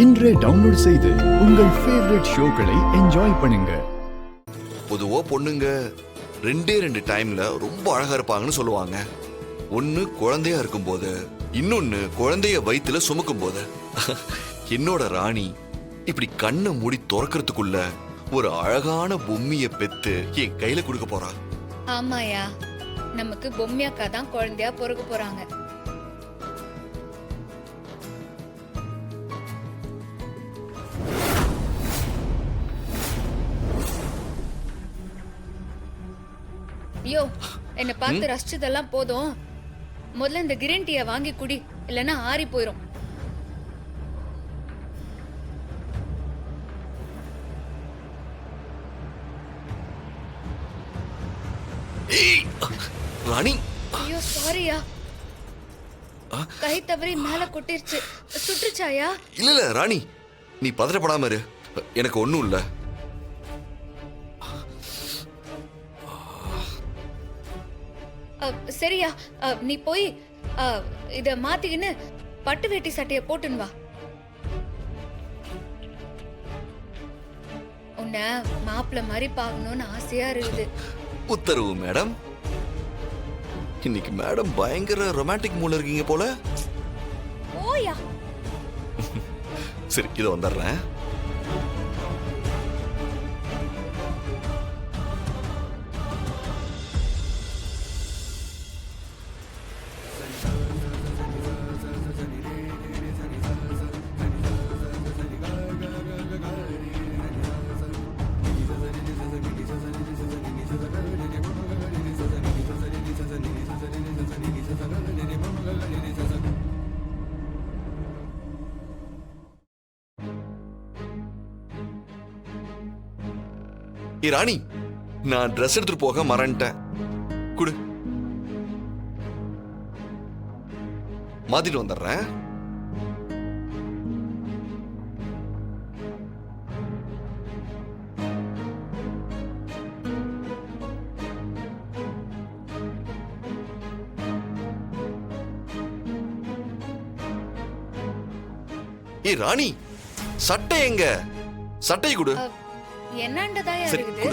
இன்றே டவுன்லோட் செய்து உங்கள் ஃபேவரட் ஷோக்களை என்ஜாய் பண்ணுங்க. பொதுவா பொண்ணுங்க ரெண்டு டைம்ல ரொம்ப அழகா இருப்பாங்கன்னு சொல்லுவாங்க. ஒன்னு குழந்தையா இருக்கும் போது, இன்னொன்னு குழந்தைய வயித்துல சுமக்கும் போது. என்னோட ராணி இப்படி கண்ணை மூடி திறக்கிறதுக்குள்ள ஒரு அழகான பொம்மைய பெத்து என் கையில கொடுக்க போறா. ஆமாயா, நமக்கு பொம்மையாக்கா தான் குழந்தையா பிறக்க போறாங்க. ஐயோ, என்ன பார்த்து ரசிச்சதெல்லாம் போதும். முதல்ல இந்த கிரீன் டீயை வாங்கி குடி, இல்லைன்னா ஆறி போயிரும். ராணி, ஐயோ சாரியா, கை தவறி மேல கொட்டிருச்சு. சுற்றுச்சாயா? இல்ல ராணி, நீ பதட்டப்படாம இரு. எனக்கு ஒண்ணும் இல்ல. சரியா, நீ போய் இத மாத்திக்கின்னு பட்டு வேட்டி சட்டைய போட்டுன்னு வா. உன்னை மாப்பிள்ள மாதிரி பாக்கணும்னு ஆசையா இருக்குது. உத்தரவு மேடம். இன்னைக்கு மேடம் பயங்கர ரொமான்டிக் மூட்ல இருக்கீங்க போல. ஓயா. சரி, இத வந்துடுறேன். ராணி, நான் ட்ரெஸ் எடுத்துட்டு போக மறந்துட்டேன். குடு, மாத்திட்டு வந்துடுறேன். ராணி, சட்டை எங்க? சட்டை குடு. என்னண்டதா இருக்குது?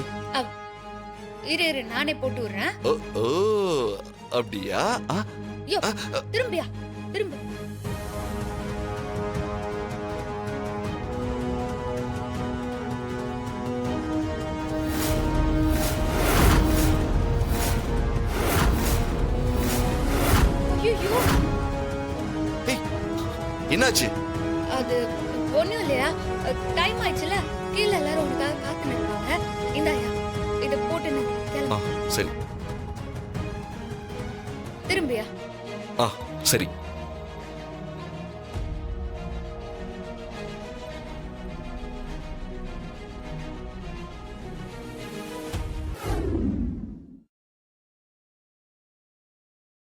இரு இரு, நானே போட்டு விடுறேன். ஓ, அப்படியா? ஐயோ, திரும்பியா, திரும்ப. ஐயோ, என்னாச்சு? அது ஒண்ணும் இல்லையா, டைம் ஆயிடுச்சுல, கீழே எல்லாரும் உனக்காக காத்து நிற்பாங்க. இந்தாயா, இத போட்டுன்னு கிளம்பு. சரி. திரும்பியா? சரி.